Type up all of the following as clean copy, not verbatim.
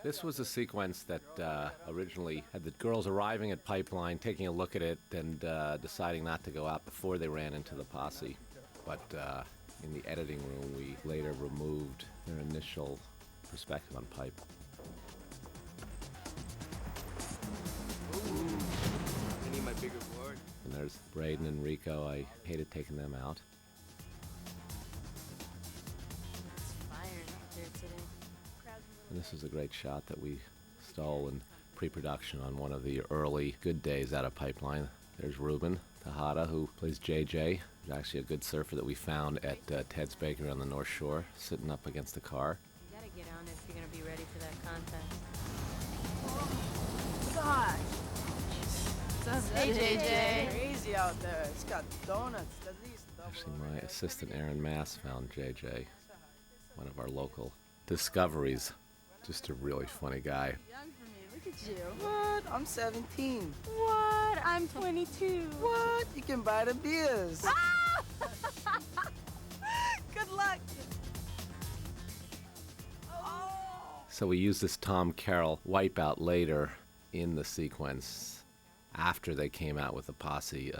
This was a sequence that originally had the girls arriving at Pipeline, taking a look at it, and deciding not to go out before they ran into the posse. But in the editing room, we later removed their initial perspective on Pipe. Ooh, I need my bigger board. And there's Braden and Rico. I hated taking them out. It's fire out there today. And this was a great shot that we stole in pre-production on one of the early good days out of Pipeline. There's Ruben Tejada, who plays JJ. He's actually a good surfer that we found at Ted's Bakery on the North Shore, sitting up against the car. You gotta get on it if you're gonna be ready for that contest. Oh, gosh. What's up, JJ? Crazy out there. It's got donuts, at least double. Actually, my assistant Aaron Mass found JJ, one of our local discoveries. Just a really funny guy. Young for me. Look at you. What? I'm 17. What? I'm 22. What? You can buy the beers. Ah! Good luck. So we used this Tom Carroll wipeout later in the sequence after they came out with the posse.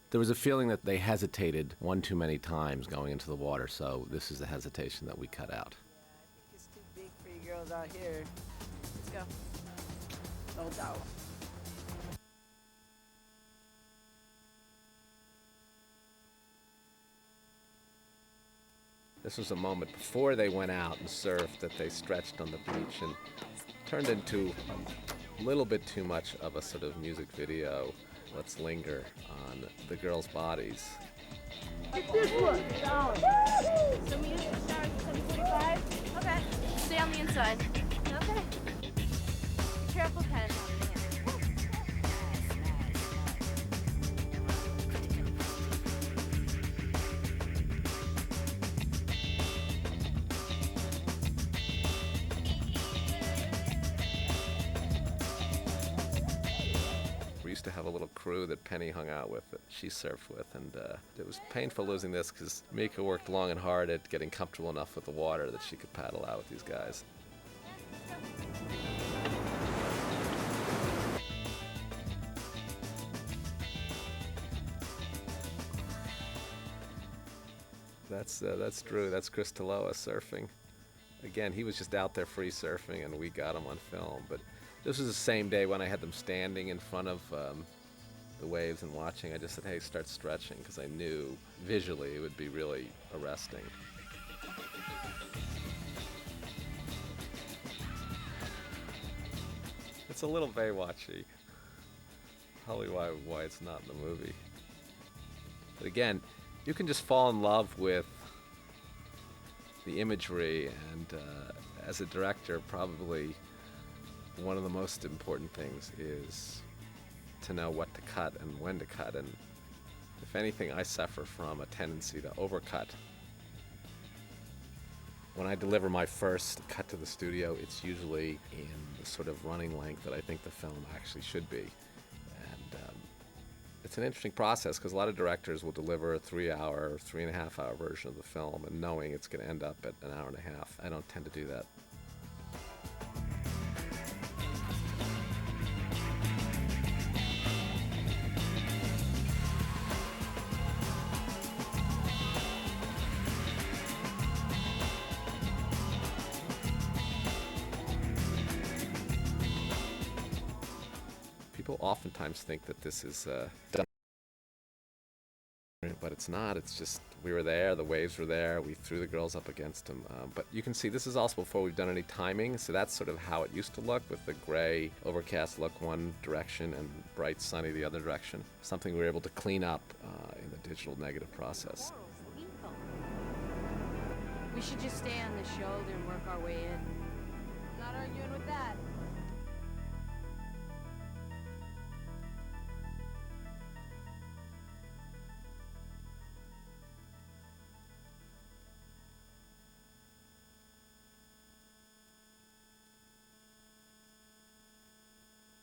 There was a feeling that they hesitated one too many times going into the water, so this is the hesitation that we cut out. I think it's too big for you girls out here. Let's go. No doubt. This was a moment before they went out and surfed that they stretched on the beach and turned into a little bit too much of a sort of music video. Let's linger on the girls' bodies. This one. Down. So we use the stars at 7:45? Okay. Stay on the inside. Okay. Be careful, Pen. We used to have a little crew that Penny hung out with, that she surfed with, and it was painful losing this because Mika worked long and hard at getting comfortable enough with the water that she could paddle out with these guys. That's Drew. That's Chris Taloa surfing. Again, he was just out there free surfing, and we got him on film. But this was the same day when I had them standing in front of the waves and watching. I just said, "Hey, start stretching," because I knew visually it would be really arresting. It's a little Baywatchy. Probably why it's not in the movie. But again, you can just fall in love with the imagery, and as a director, probably one of the most important things is to know what to cut and when to cut. And if anything, I suffer from a tendency to overcut. When I deliver my first cut to the studio, it's usually in the sort of running length that I think the film actually should be. And it's an interesting process because a lot of directors will deliver a 3-hour or 3.5-hour version of the film and knowing it's going to end up at an hour and a half. I don't tend to do that. People oftentimes think that this is done, but it's not. It's just we were there, the waves were there, we threw the girls up against them. But you can see this is also before we've done any timing, so that's sort of how it used to look, with the gray, overcast look one direction and bright sunny the other direction. Something we were able to clean up in the digital negative process. We should just stay on the shoulder and work our way in. I'm not arguing with that.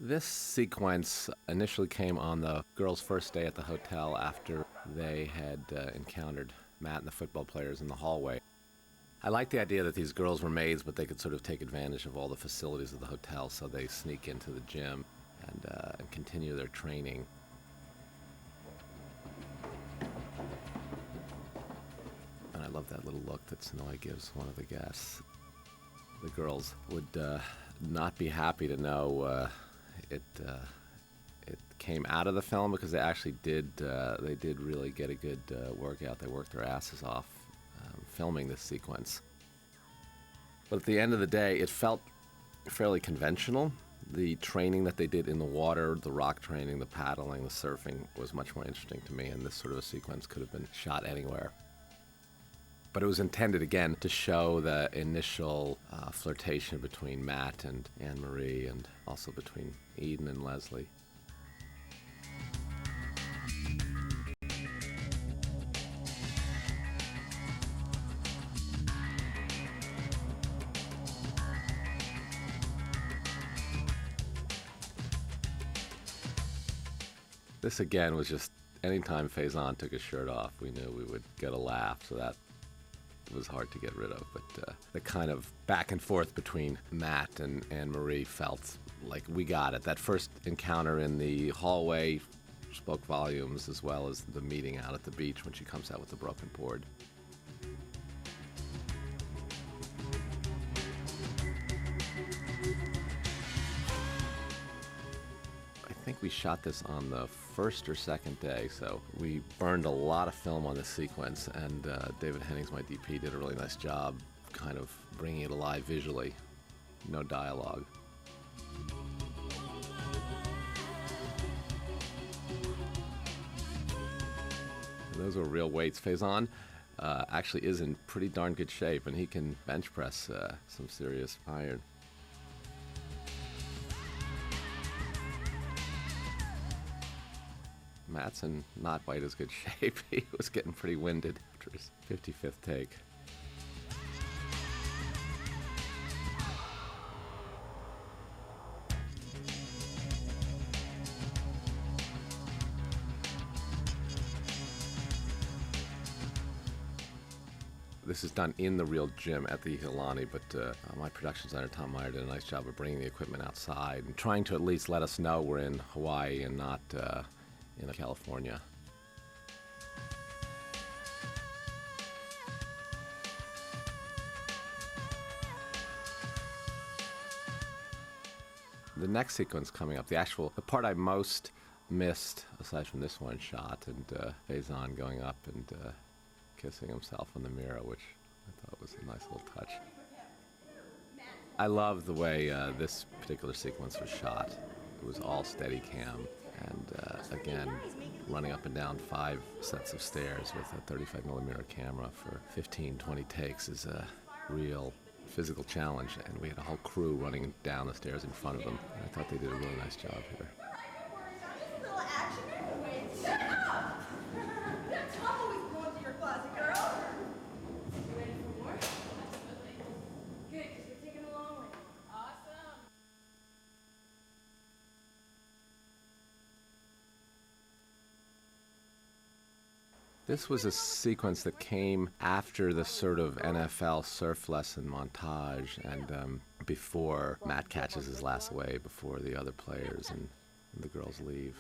This sequence initially came on the girls' first day at the hotel after they had encountered Matt and the football players in the hallway. I like the idea that these girls were maids, but they could sort of take advantage of all the facilities of the hotel, so they sneak into the gym and continue their training. And I love that little look that Snowy gives one of the guests. The girls would not be happy to know it came out of the film, because they actually did really get a good workout. They worked their asses off filming this sequence. But at the end of the day, it felt fairly conventional. The training that they did in the water, the rock training, the paddling, the surfing, was much more interesting to me, and this sort of a sequence could have been shot anywhere. But it was intended, again, to show the initial flirtation between Matt and Anne-Marie, and also between Eden and Leslie. This, again, was just, anytime Faison took his shirt off, we knew we would get a laugh, so that was hard to get rid of. But the kind of back and forth between Matt and Anne-Marie felt like we got it. That first encounter in the hallway spoke volumes, as well as the meeting out at the beach when she comes out with the broken board. I think we shot this on the first or second day, so we burned a lot of film on this sequence, and David Hennings, my DP, did a really nice job kind of bringing it alive visually. No dialogue. And those were real weights. Faison actually is in pretty darn good shape, and he can bench press some serious iron. Matt's in not quite as good shape. He was getting pretty winded after his 55th take. This is done in the real gym at the Hilani, but my production designer, Tom Meyer, did a nice job of bringing the equipment outside and trying to at least let us know we're in Hawaii and not in California. The next sequence coming up, the part I most missed, aside from this one shot, and Faison going up and kissing himself in the mirror, which I thought was a nice little touch. I love the way this particular sequence was shot. It was all steady cam. And again, running up and down 5 sets of stairs with a 35mm camera for 15-20 takes is a real physical challenge. And we had a whole crew running down the stairs in front of them. And I thought they did a really nice job here. This was a sequence that came after the sort of NFL surf lesson montage and before Matt catches his last wave, before the other players and the girls leave.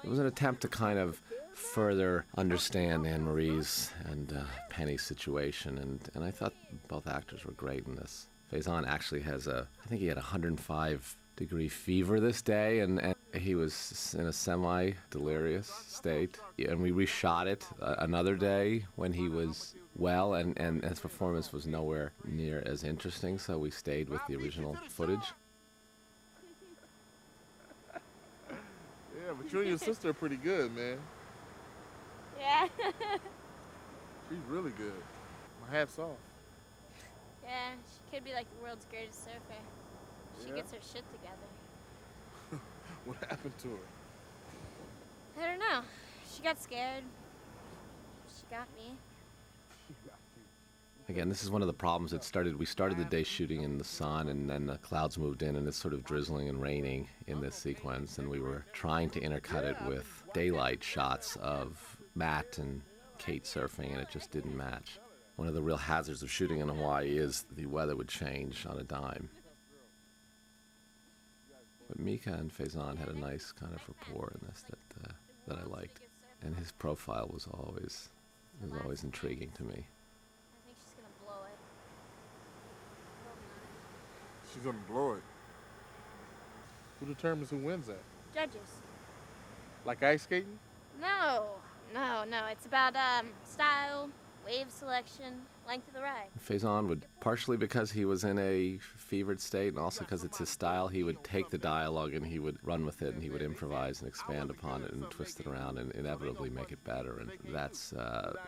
It was an attempt to kind of further understand Anne-Marie's and Penny's situation, and I thought both actors were great in this. Faison actually has I think he had 105-degree fever this day, and he was in a semi-delirious state. And we reshot it another day when he was well, and his performance was nowhere near as interesting, so we stayed with the original footage. Yeah, but you and your sister are pretty good, man. Yeah. She's really good. My hat's off. Yeah, she could be like the world's greatest surfer. She Yeah. gets her shit together. What happened to her? I don't know. She got scared. She got me. Again, this is one of the problems. We started the day shooting in the sun, and then the clouds moved in, and it's sort of drizzling and raining in this sequence, and we were trying to intercut it with daylight shots of Matt and Kate surfing, and it just didn't match. One of the real hazards of shooting in Hawaii is the weather would change on a dime. But Mika and Faison had a nice kind of rapport in this that I liked, and his profile was always intriguing to me. I think she's gonna blow it. She's gonna blow it. Who determines who wins that? Judges. Like ice skating? No. It's about style, wave selection, length of the ride. Faison would, partially because he was in a fevered state and also because it's his style, he would take the dialogue and he would run with it and he would improvise and expand upon it and twist it around and inevitably make it better. And that's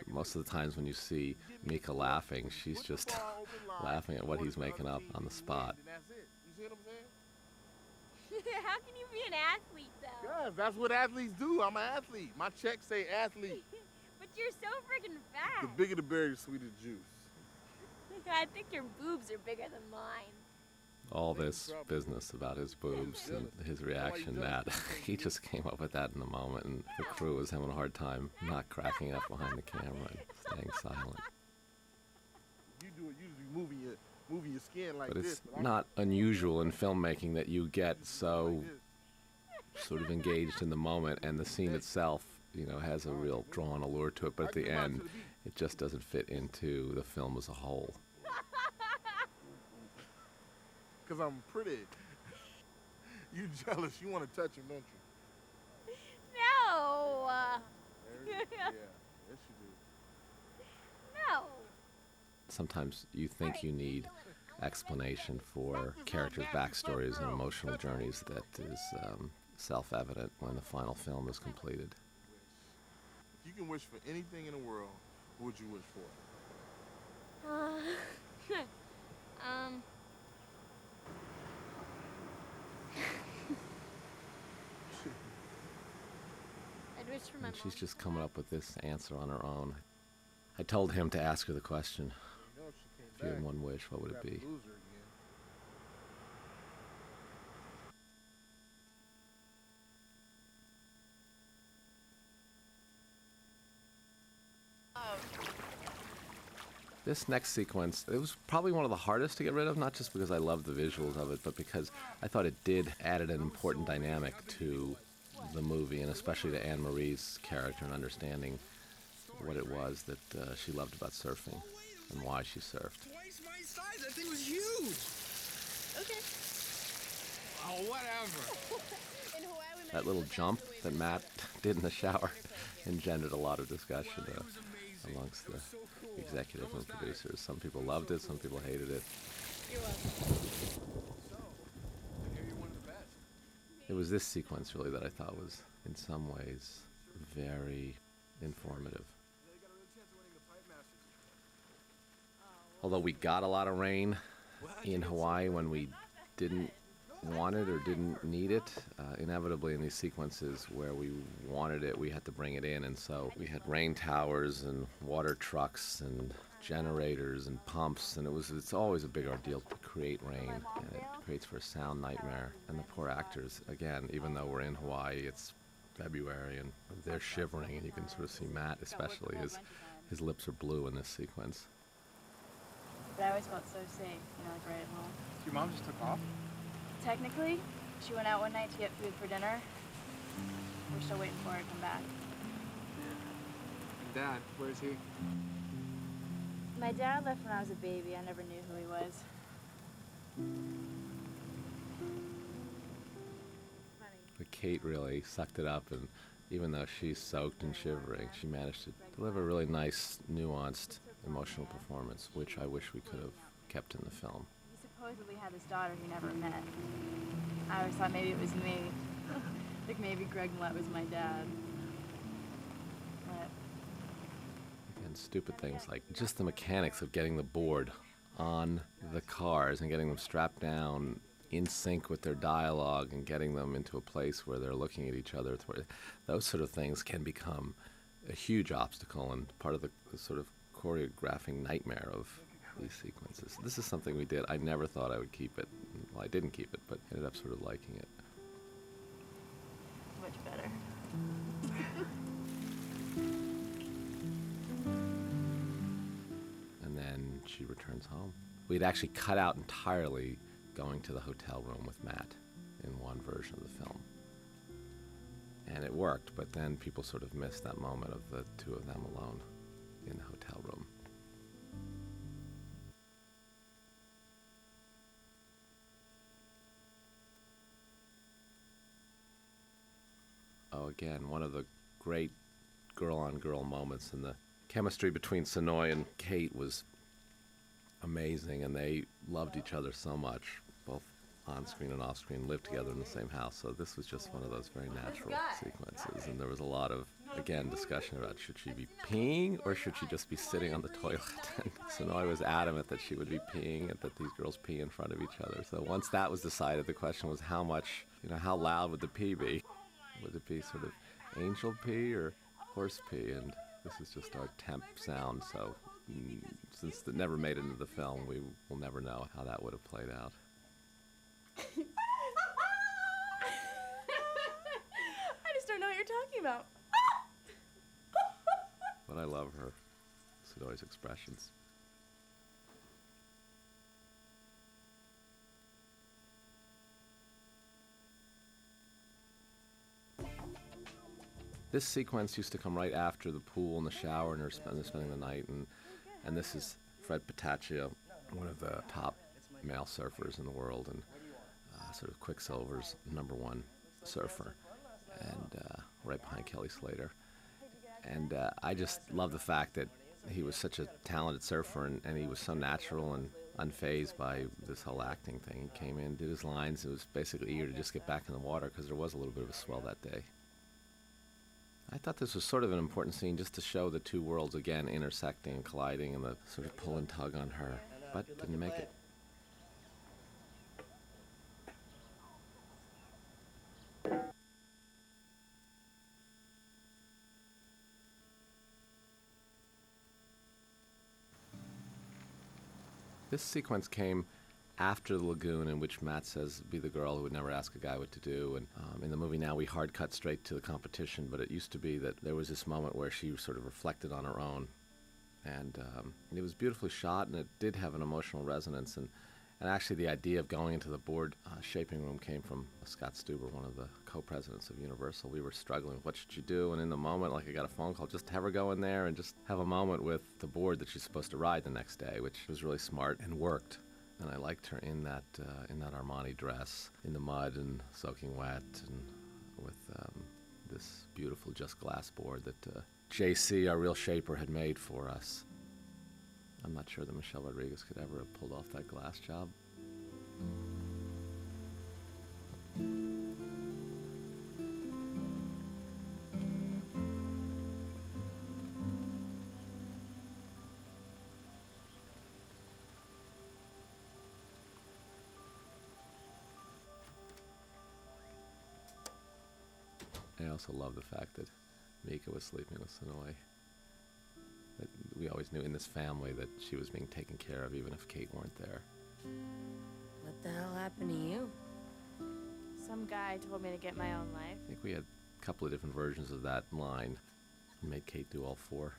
most of the times when you see Mika laughing, she's just laughing at what he's making up on the spot. And that's it. You see what I'm saying? How can you be an athlete, though? Yeah, that's what athletes do. I'm an athlete. My checks say athlete. But you're so freaking fat. The bigger the berry, the sweeter the juice. I think your boobs are bigger than mine. All this business about his boobs and his reaction, that he just came up with that in the moment, and the crew was having a hard time not cracking up behind the camera and staying silent. You do it, you just be moving your skin like But this. it's not unusual in filmmaking that you get so sort of engaged in the moment, and the scene itself, you know, has a real drawn allure to it, but at the end, it just doesn't fit into the film as a whole. Because I'm pretty. You jealous. You want to touch him, don't you? No. Yeah, yes you do. No. Sometimes you think you need explanation for characters' backstories and emotional journeys that is self-evident when the final film is completed. If you can wish for anything in the world, what would you wish for? I'd wish for my And mom. she's just coming up with this answer on her own. I told him to ask her the question, You know, if she came if you had back, one wish, what would you'd it have be? to lose her again. This next sequence, it was probably one of the hardest to get rid of, not just because I loved the visuals of it, but because I thought it added an important dynamic to the movie, and especially to Anne Marie's character and understanding what it was that she loved about surfing and why she surfed. Twice my size. That thing was huge. Okay. Oh, whatever. In Hawaii, we met That little jump that Matt did in the shower engendered a lot of discussion amongst the executives and producers. Some people loved it, some people hated it. You're welcome. I hear you're one of the best. It was this sequence really that I thought was, in some ways, very informative. Although we got a lot of rain in Hawaii when we didn't want it or didn't need it, inevitably in these sequences where we wanted it, we had to bring it in, and so we had rain towers and water trucks and generators and pumps, and it's always a big ordeal to create rain, and it creates for a sound nightmare. And the poor actors, again, even though we're in Hawaii, it's February and they're shivering, and you can sort of see Matt especially, his lips are blue in this sequence. But I always felt so safe, you know, like right at home. Your mom just took off? Technically, she went out one night to get food for dinner. We're still waiting for her to come back. And Dad, where's he? My dad left when I was a baby. I never knew who he was. But Kate really sucked it up, and even though she's soaked and shivering, she managed to deliver a really nice, nuanced, emotional performance, which I wish we could have kept in the film. He supposedly had this daughter he never met. I always thought maybe it was me. Like maybe Greg Millett was my dad. But And stupid things like just the mechanics of getting the board on the cars and getting them strapped down in sync with their dialogue and getting them into a place where they're looking at each other. Those sort of things can become a huge obstacle and part of the sort of choreographing nightmare of these sequences. This is something we did. I never thought I would keep it. Well, I didn't keep it, but ended up sort of liking it. much better. then she returns home. We'd actually cut out entirely going to the hotel room with Matt in one version of the film. And it worked, but then people sort of missed that moment of the two of them alone in the hotel room. Oh, again, one of the great girl-on-girl moments, and the chemistry between Sonoy and Kate was amazing, and they loved each other so much, both on-screen and off-screen, lived together in the same house, so this was just one of those very natural sequences, and there was a lot of, again, discussion about should she be peeing or should she just be sitting on the toilet, and Sonoy was adamant that she would be peeing and that these girls pee in front of each other, so once that was decided, the question was how much, how loud would the pee be? Would it be sort of angel pee or horse pee? And this is just our temp sound, so since it never made it into the film, we will never know how that would have played out. I just don't know what you're talking about. But I love her, Sonoy's expressions. This sequence used to come right after the pool and the shower, and they're spending the night, and this is Fred Pataccio, one of the top male surfers in the world, and sort of Quicksilver's #1 surfer, and right behind Kelly Slater. And I just love the fact that he was such a talented surfer, and he was so natural and unfazed by this whole acting thing. He came in, did his lines, and was basically eager to just get back in the water because there was a little bit of a swell that day. I thought this was sort of an important scene just to show the two worlds again intersecting and colliding and the sort of pull and tug on her, but didn't make it. This sequence came after the lagoon, in which Matt says be the girl who would never ask a guy what to do, and in the movie now we hard cut straight to the competition, but it used to be that there was this moment where she sort of reflected on her own, and it was beautifully shot, and it did have an emotional resonance, and actually the idea of going into the board shaping room came from Scott Stuber, one of the co-presidents of Universal. We were struggling with what should she do, and in the moment, like I got a phone call, just have her go in there and just have a moment with the board that she's supposed to ride the next day, which was really smart and worked. And I liked her in that Armani dress, in the mud and soaking wet, and with this beautiful just glass board that JC, our real shaper, had made for us. I'm not sure that Michelle Rodriguez could ever have pulled off that glass job. I also love the fact that Mika was sleeping with Sonoy. That we always knew in this family that she was being taken care of even if Kate weren't there. What the hell happened to you? Some guy told me to get my own life. I think we had a couple of different versions of that line and made Kate do all 4.